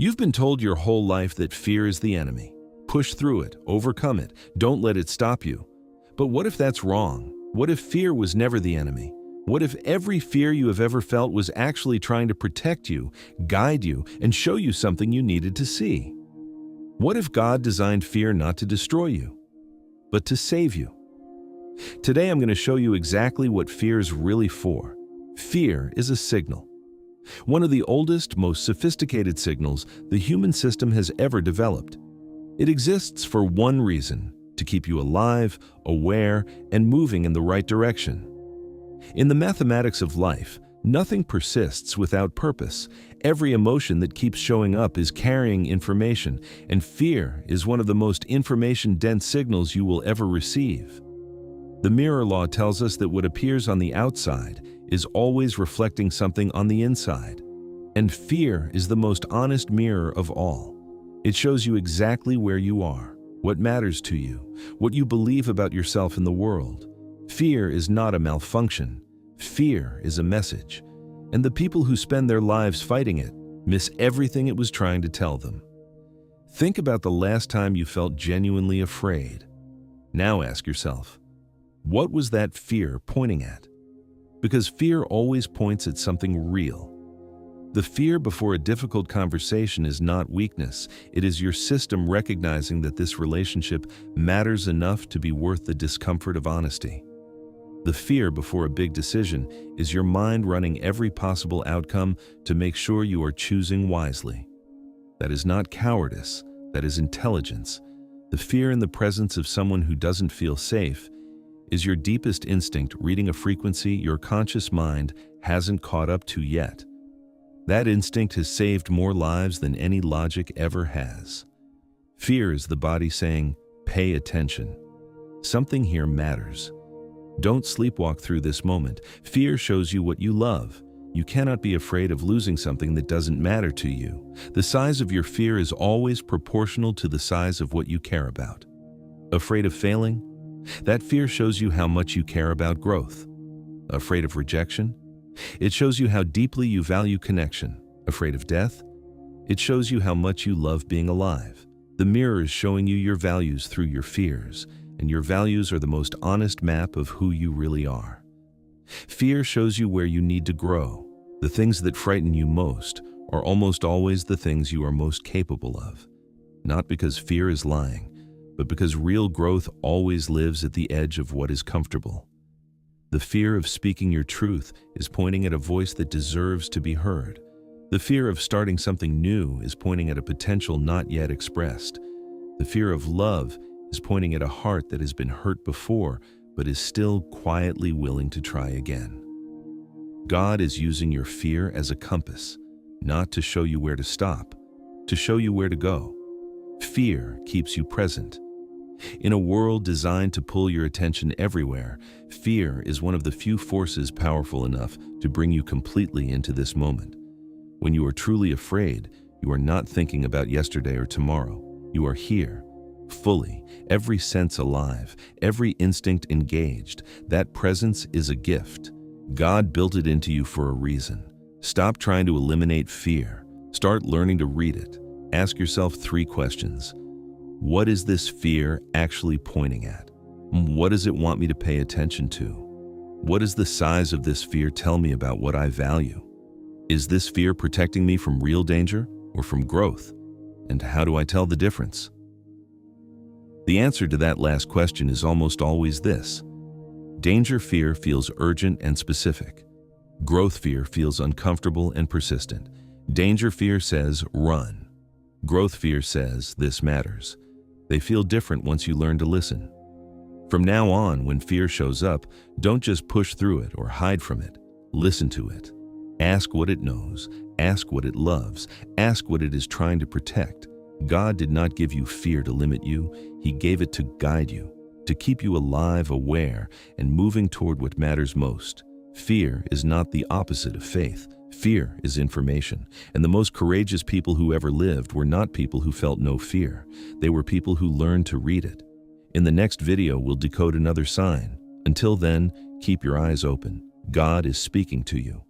You've been told your whole life that fear is the enemy. Push through it, overcome it, don't let it stop you. But what if that's wrong? What if fear was never the enemy? What if every fear you have ever felt was actually trying to protect you, guide you, and show you something you needed to see? What if God designed fear not to destroy you, but to save you? Today I'm going to show you exactly what fear is really for. Fear is a signal. One of the oldest, most sophisticated signals the human system has ever developed. It exists for one reason: to keep you alive, aware, and moving in the right direction. In the mathematics of life, nothing persists without purpose. Every emotion that keeps showing up is carrying information, and fear is one of the most information-dense signals you will ever receive. The mirror law tells us that what appears on the outside is always reflecting something on the inside. And fear is the most honest mirror of all. It shows you exactly where you are, what matters to you, what you believe about yourself in the world. Fear is not a malfunction. Fear is a message. And the people who spend their lives fighting it miss everything it was trying to tell them. Think about the last time you felt genuinely afraid. Now ask yourself, what was that fear pointing at? Because fear always points at something real. The fear before a difficult conversation is not weakness. It is your system recognizing that this relationship matters enough to be worth the discomfort of honesty. The fear before a big decision is your mind running every possible outcome to make sure you are choosing wisely. That is not cowardice, that is intelligence. The fear in the presence of someone who doesn't feel safe is your deepest instinct reading a frequency your conscious mind hasn't caught up to yet. That instinct has saved more lives than any logic ever has. Fear is the body saying, pay attention. Something here matters. Don't sleepwalk through this moment. Fear shows you what you love. You cannot be afraid of losing something that doesn't matter to you. The size of your fear is always proportional to the size of what you care about. Afraid of failing? That fear shows you how much you care about growth. Afraid of rejection? It shows you how deeply you value connection. Afraid of death? It shows you how much you love being alive. The mirror is showing you your values through your fears, and your values are the most honest map of who you really are. Fear shows you where you need to grow. The things that frighten you most are almost always the things you are most capable of. Not because fear is lying, but because real growth always lives at the edge of what is comfortable. The fear of speaking your truth is pointing at a voice that deserves to be heard. The fear of starting something new is pointing at a potential not yet expressed. The fear of love is pointing at a heart that has been hurt before, but is still quietly willing to try again. God is using your fear as a compass, not to show you where to stop, to show you where to go. Fear keeps you present. In a world designed to pull your attention everywhere, fear is one of the few forces powerful enough to bring you completely into this moment. When you are truly afraid, you are not thinking about yesterday or tomorrow. You are here, fully, every sense alive, every instinct engaged. That presence is a gift. God built it into you for a reason. Stop trying to eliminate fear. Start learning to read it. Ask yourself 3 questions. What is this fear actually pointing at? What does it want me to pay attention to? What does the size of this fear tell me about what I value? Is this fear protecting me from real danger or from growth? And how do I tell the difference? The answer to that last question is almost always this. Danger fear feels urgent and specific. Growth fear feels uncomfortable and persistent. Danger fear says, run. Growth fear says, this matters. They feel different once you learn to listen. From now on, when fear shows up, don't just push through it or hide from it. Listen to it. Ask what it knows. Ask what it loves. Ask what it is trying to protect. God did not give you fear to limit you. He gave it to guide you, to keep you alive, aware, and moving toward what matters most. Fear is not the opposite of faith. Fear is information, and the most courageous people who ever lived were not people who felt no fear. They were people who learned to read it. In the next video, we'll decode another sign. Until then, keep your eyes open. God is speaking to you.